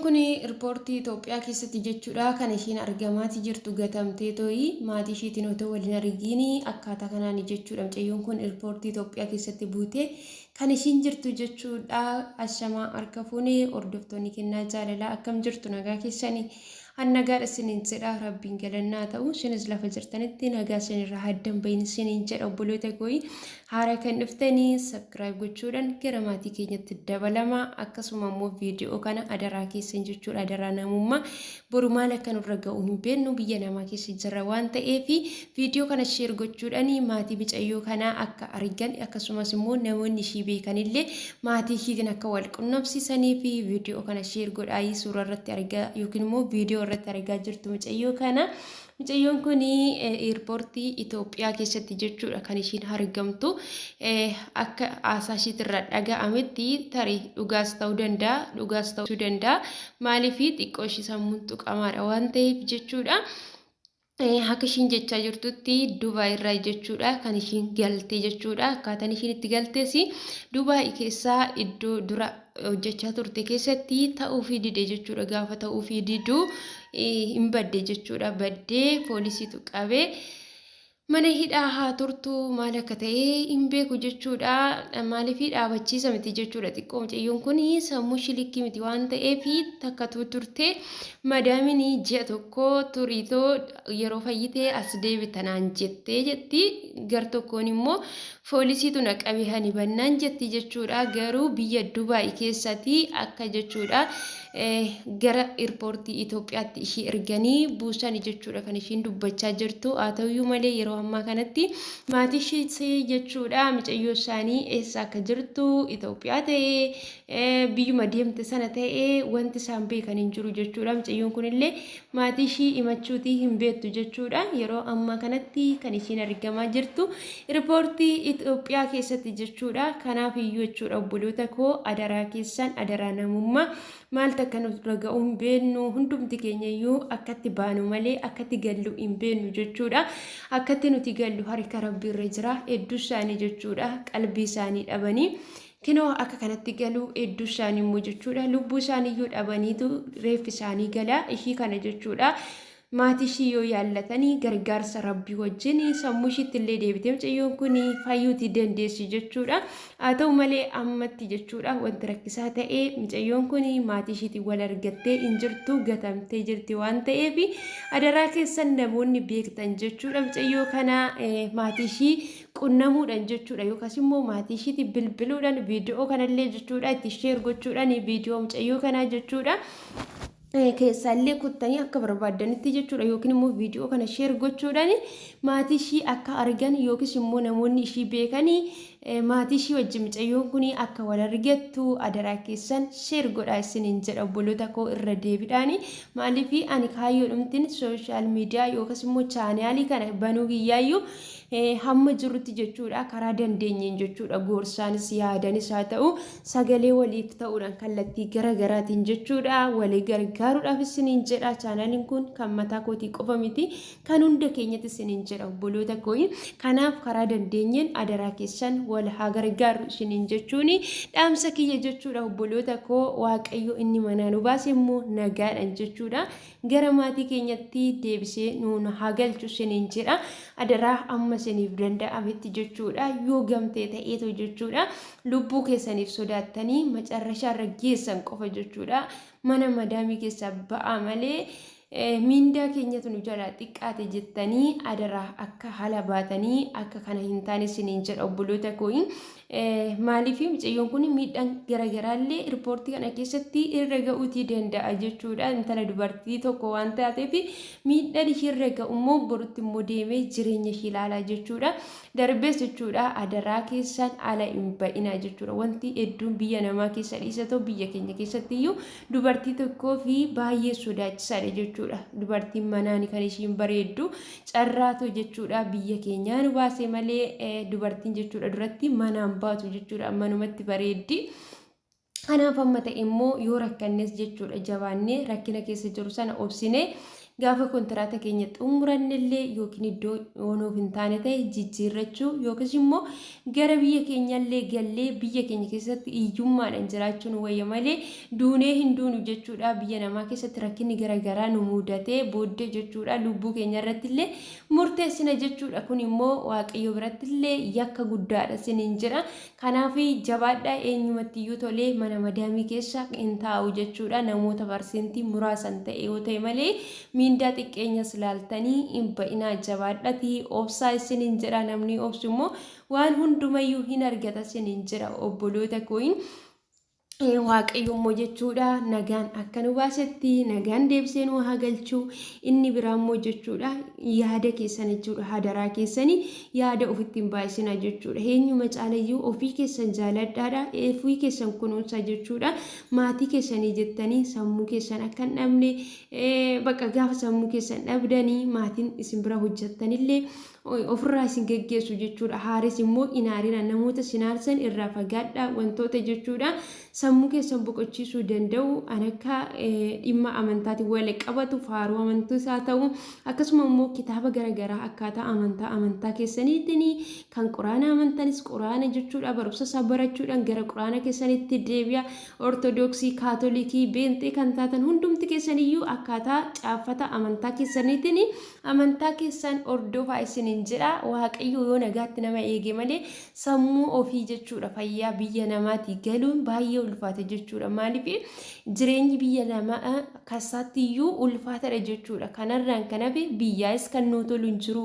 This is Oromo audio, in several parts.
kun riippoortii Itoophiyaa keessatti jechuudha kan ishiin argamaati jirtu gatamtee to'ii maatii ishiitiin otoo waliin argiin akkaataa kanaan jechuudha. Mucayyoon kun riippoortii Itoophiyaa keessatti buutee kan ishiin jirtu jechuudha. Ashamaa harka fuunee hordoftoonni kennaa jaalalaa akkam jirtu nagaa keessanii annagaa isiniin jedha rabbiin galannaa ta'u isinis lafa jirtanitti nagaa isinirraa haddan bayin isiniin jedha obboloota kooyi haara kan dhuftanii subscribe gochuudhaan gara maatii keenyatti dabalama akkasuma immoo viidiyoo kana adaraa keessan jechuudha adaraa namummaa boru maal akka nurra ga'u hin beeknu biyya namaa keessa jirra waan ta'eef viidiyoo kana share gochuudhaan maatii mucayyoo kana akka argan akkasumas immoo namoonni ishii beekanillee maatii ishiitiin akka wal qunnamsiisanii fi viidiyoo kana share godhaa suuraa irratti argaa yookiin immoo viidiyoo irratti argaa jirtu mucayyoo kana. Mucayyoon kun riippoortii Itoophiyaa keessatti jechuudha kan ishiin argamtu akka haasaa ishiitirraa dhaga'ametti tarii dhugaas ta'uu danda'a maaliif xiqqoo ishii sammuun tuqamaadha waan ta'eef jechuudha. Akka ishiin jechaa jirtutti Dubaay irraa jechuudha kan ishiin galtee jechuudha. Akkaataan ishiin itti galtees Dubaay keessaa iddoo dura hojjechaa turte keessatti ta'uufii dide jechuudha. Gaafa ta'uufii diduu hin badde jechuudha. Baddee poolisiitu qabee mana hidhaa haa turtu maal akka ta'e hin beeku jechuudha. Maaliif dhaabachiisa miti jechuudha. Xiqqoo mucayyoon kun sammuu shilikki miti waan ta'eef takkatu turte madaamiin ji'a tokko turiitoo yeroo fayyitee as deebitanaan jetti gar tokkoon immoo poolisiitu naqabee hani bannaan jetti jechuudha. Garuu biyya Dubaay keessatti akka jechuudha gara riippoortii Itoophiyaatti ishii erganii buusan jechuudha kan ishiin dubbachaa jirtu. Haa ta'uyyuu malee yeroo ammaa kanatti maatii ishee jechuudha mucayyoo isaanii eessa akka jirtu Itoophiyaa ta'ee biyyuma deemte sana ta'ee wanti isaan beekan hin jiru jechuudha. Mucayyoon kunillee maatii ishii himachuutii hin beektu jechuudha. Yeroo ammaa kanatti kan ishiin argamaa jirtu riippoortii Itoophiyaa keessatti jechuudha. Kanaaf iyyuu jechuudha obboloota koo adaraa keessan adaraa namummaa maal takka nurra ga'uu hin beeknu hundumti keenya iyyuu akkatti baanu malee akkatti gallu hin beeknu jechuudha. Akkatti nuti gallu harka rabbii irra jira hedduu isaanii jechuudha qalbii isaanii dhabanii kinoo akka kanatti galuu hedduu isaanii immoo jechuudha lubbuu isaanii iyyuu dhabaniitu reeffi isaanii galaa ishii kana jechuudha. Maatii ishii yoo yaallatanii gargaarsa rabbii wajjin sammuu ishiitti illee deebitee mucayyoon kun fayyuutii dandeessi jechuudha. Haa ta'u malee ammatti jechuudha wanti rakkisaa ta'ee mucayyoon kun maatii ishiitiin wal argattee hin jirtu gatamtee jirti waan ta'eef adaraa keessan namoonni beektan jechuudha mucayyoo kana maatii ishii qunnamuudhaan jechuudha yookaas immoo maatii ishiitiin bilbiluudhaan viidiyoo kanallee jechuudha itti sheer gochuudhaan viidiyoo mucayyoo kanaa jechuudha. Keessallee kuttanii akka barbaadanitti jechuudha yookiin immoo viidiyoo kana sheer gochuudhaan maatii ishii akka argan yookiis immoo namoonni ishii beekanii maatii ishii wajjin mucayyoon kun akka wal argattu adaraa keessan sheer godhaa isiniin jedha obboloota koo irra deebiidhaan. Maaliif ani kaayyoodhumtiin sooshaal miidiyaa yookiis immoo chaanaalii kana banuu kiyyaayyuu hamma jirutti jechuudha karaa dandeenyeen jechuudha goorsaanis yaadanis haa ta'u sagalee waliif ta'uudhaan kallattii garaagaraatiin jechuudha walii gargaaruudhaaf isiniin jedha. Chaanaaliin kun kan mataa kootii qofa miti kan hunda keenyatti isiniin jedha obboloota kooyi. Kanaaf karaa dandeenyeen adaraa keessan wal haa gargaaru isiniin jechuun dhaamsa kiyya jechuudha obboloota koo. Waaqayyo inni manaa nu baase immoo nagaadhaan jechuudha gara maatii keenyatti deebisee nuun haa galchu isiniin jedha. Adaraa amma isiniif danda'ametti jechuudha yoo gamtee ta'eetu jechuudha lubbuu keessaniif sodaattanii macarrashaa irra geessan qofa jechuudha mana madaamii keessaa ba'aa malee mindaa keenyatu nu jalaa xiqqaate jettanii adaraa akka haala baatanii akka kana hin taane isiniin jedha obboloota kooyi. Maaliif mucayyoon kun miidhaan garaagaraallee riippoortii kana keessatti irra ga'uutii danda'a jechuudha. Intala dubartii tokko waan taateef miidhaan ishii irra ga'u immoo borutti immoo deemee jireenya ishii ilaalaa jechuudha. Darbees jechuudha adaraa keessan ala hin ba'inaa jechuudha. Wanti hedduun biyya namaa keessa dhiisatoo biyya keenya keessatti iyyuu dubartii tokkoo fi baay'ee sodaachisaadha jechuudha. Dubartiin manaan kan ishiin bareeddu carraatu jechuudha biyya keenyaa nu baase malee dubartiin jechuudha duratti manaan baatu jechuudha manumatti bareeddi. Kanaaf amma ta'e immoo yoo rakkannes jechuudha jabaannee rakkina keessa jiru sana obsine gaafa kontiraata keenya xumurannillee yookiin iddoo oonuuf hin taane ta'e jijjiirrachuu yookiis immoo gara biyya keenyallee gallee biyya keenya keessatti hiyyummaadhaan jiraachuun wayya malee duunee hin duunu jechuudha. Biyya namaa keessatti rakkinni garaagaraa nu mudatee booddee jechuudha lubbuu keenya irrattillee murteessina jechuudha. Kun immoo waaqayyo birattillee yakka guddaadha siniin jira. Kanaaf jabaadhaa eenyumatti iyyuu tolee mana madaamii keessa hin taa'u jechuudha. Namoota parsentii muraasan ta'e yoo ta'e malee miindaa xiqqeenyas laaltanii hin ba'inaa jabaadhati obsaa isiniin jira. Namni obsu immoo waan hundumayyuu hin argata siniin jira obboloota kooyin. waaqayyo immoo jechuudha nagaan akka nu baasetti nagaan deebisee nu haa galchu inni biraa immoo jechuudha yaada keessan jechuudha hadaraa keessanii yaada ofitti hin baay'isina jechuudha eenyuma caalayyuu ofii keessan jaaladhaadha ofii keessan kunuunsa jechuudha maatii keessanii jettanii sammuu keessan akka hin dhabne bakka gaafa sammuu keessan dhabdanii maatiin isin bira hojjettanillee ofirraa isin geggeessu jechuudha haaris immoo inaarina namoota sinaarsan irraa fagaadhaa wantoota jechuudha sammuu keessan boqochiisuu danda'u anakka dhimma amantaatiin wal qabatu faaruu amantuusaa ta'u akkasuma immoo kitaaba garagaraa akkaataa amantaa keessaniitiin kan quraana amantanis quraana jechuudha barumsa isaa barachuudhaan gara quraana keessanitti deebi'a ortodoksii kaatolikii beenxee kan taatan hundumti keessaniyyuu akkaataa caaffata amantaa keessaniitiin amantaa keessan ordofaa isin jira waaqayyo yoo nagaatti nama eege malee sammuu ofii jechuudha fayyaa biyya namaatti galuun baay'ee ulfaata jechuudha maaliif jireenyi biyya namaa kasaatiyyuu ulfaatadha jechuudha kanarraan kanafe biyyaas kan nu tolu hin jiru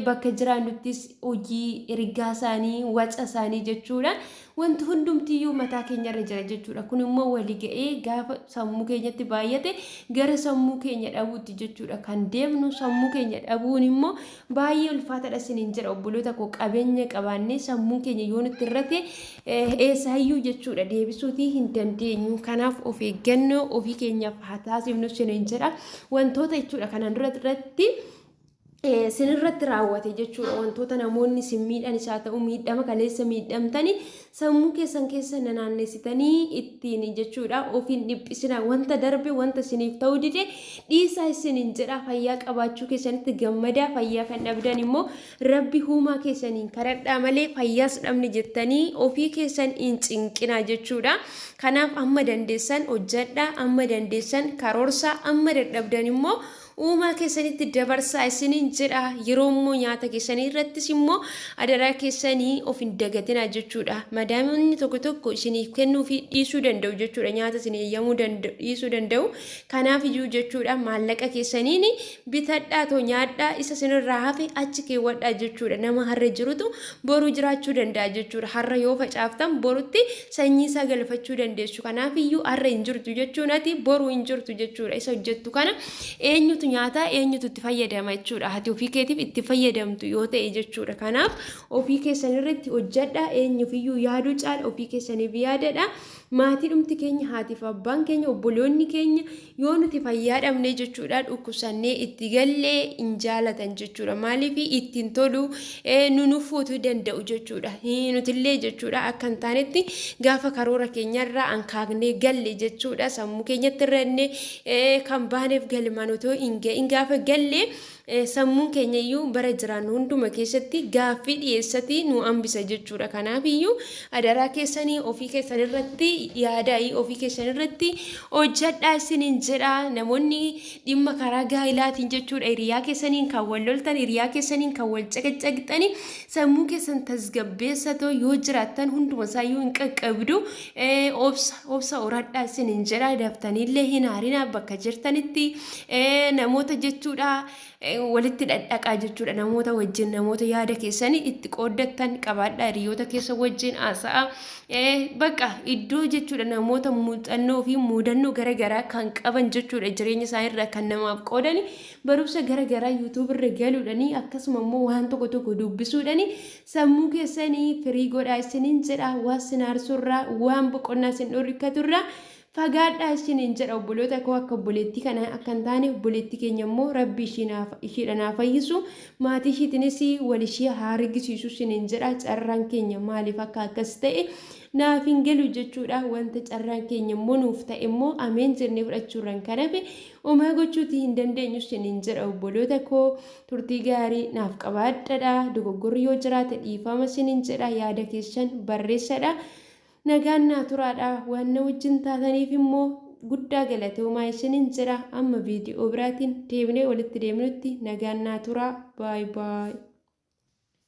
bakka jiraannuttis hojii ergaa isaanii waca isaanii jechuudha wanti hundumtiyyuu mataa keenyarra jira jechuudha kun immoo walii ga'ee gaafa sammuu keenyatti baay'ate gara sammuu keenya dhabuutti jechuudha kan deemnu sammuu keenya dhabuun immoo baay'ee ulfaatadha siniin jira obboloota koo qabeenya qabaannee sammuu keenya yoo nutti irratti eessaayyuu jechuudha deebisuutii hin dandeenyu kanaaf of eeggannoo ofii keenyaaf haa taasifnu siniin jira wantoota jechuudha kanaan duratti sinirratti raawwate jechuudha wantoota namoonni sin miidhan isaa ta'u miidhama kaleessa miidhamtanii sammuu keessan keessa naannessitanii ittiin jechuudha ofiin dhiphisina wanta darbe wanta siniif ta'u dide dhiisaa isiniin jedha fayyaa qabaachuu keessanitti gammadaa fayyaa kan dhabdan immoo rabbi uumaa keessaniin kadhadhaa malee fayyaas dhabne jettanii ofii keessan hin cinqina jechuudha kanaaf amma dandeessan hojjedhaa amma dandeessan karoorsaa amma dadhabdan immoo uumaa keessanitti dabarsaa isiniin jedha yeroo immoo nyaata keessanii irrattis immoo adaraa keessanii of hin dagatinaa jechuudha madaamonni tokko isiniif kennuu fi dhiisuu danda'u jechuudha nyaata isin eeyyamuu dhiisuu danda'u kanaaf iyyuu jechuudha maallaqa keessaniin bitadhaa too nyaadhaa isa sinirraa hafe achi keewwadhaa jechuudha nama harra jirutu boruu jiraachuu danda'a jechuudha harra yoo facaaftan borutti sanyii isaa galfachuu dandeessu kanaaf iyyuu harra hin jirtu jechuunati boruu hin jirtu jechuudha isa hojjettu kana eenyutu nyaata eenyutu itti fayyadama jechuudha hati ofii keetiif itti fayyadamtu yoo ta'e jechuudha kanaaf ofii keessan irratti hojjedhaa eenyufiyyuu yaaduu caala ofii keessaniif yaadadha maatii dhumti keenya haatiif abbaan keenya obboloonni keenya yoo nuti fayyaa dhabne jechuudha dhukkubsannee itti gallee hin jaalatan jechuudha maaliif ittiin tolu nu nufuutu danda'u jechuudha nutillee jechuudha akka hin taanetti gaafa karoora keenyarraa ankaaqnee galle jechuudha sammuu keenyatti irranne kan baaneef galmaan otoo hin gaafa galle sammuun keenya iyyuu bara jiraannu hunduma keessatti gaaffii dhiyeessati nu hambisa jechuudha kanaaf iyyuu adaraa keessanii ofii keessan irratti yaadaa'ii ofii keessan irratti hojjedhaa isiniin jedha namoonni dhimma karaa gaa'ilaatiin jechuudha hiriyaa keessaniin kan wal loltan hiriyaa keessaniin kan wal caqacaqxani sammuu keessan tasgabbeessatoo yoo jiraattan hunduma isaayyuu hin qaqqabdu obsa horadhaa isiniin jedha daftaniillee hin haarinaa bakka jirtanitti namoota jechuudha walitti dhadhaqaa jechuudha namoota wajjin namoota yaada keessanii itti qooddattan qabaadhaa hiriyoota keessa wajjin haasa'a bakka iddoo jechuudha namoota muuxannoo fi muudannoo garagaraa kan qaban jechuudha jireenya isaaniirraa kan namaaf qoodani barumsa garagaraa yuutuub irra galuudhani akkasuma immoo waan tokko dubbisuudhani sammuu keessanii firii godhaa isiniin jedha waan sinaarsurraa waan boqonnaa isin dhorkaturraa fagaadhaa isiniin jedha obboloota koo akka obboleettii kana akka hin taane obboleettii keenya immoo rabbi ishiidhaan fayyisu maatii ishiitinis wal ishee haa argisiisu isiniin jedha carraan keenya maaliif akka akkas ta'e naaf hin galu jechuudha. Wanta carraan keenya immoo nuuf ta'e immoo ameen jennee fudhachuurraan kan hafe homaa gochuutii hin dandeenyu isiniin jedha obboloota koo. Turtii gaarii naaf qabaadhaa. Dogoggorri yoo jiraate dhiifama isiniin jedha. Yaada keessan barreessadha. Nagaan naa turaadha. Waan na wajjin taataniif immoo guddaa galatoomaa isiniin jedha. Amma viidiyoo biraatiin deebinee walitti deemnutti nagaan naa turaa. Baay baay.